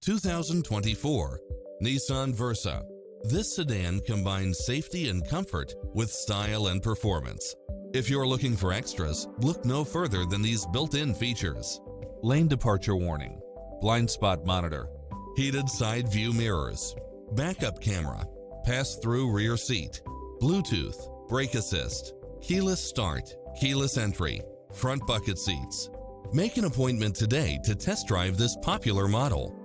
2024 Nissan Versa. This sedan combines safety and comfort with style and performance. If you're looking for extras, look no further than these built-in features: lane departure warning, blind spot monitor, heated side view mirrors, backup camera, pass-through rear seat, Bluetooth, brake assist, keyless start, keyless entry, front bucket seats. Make an appointment today to test drive this popular model.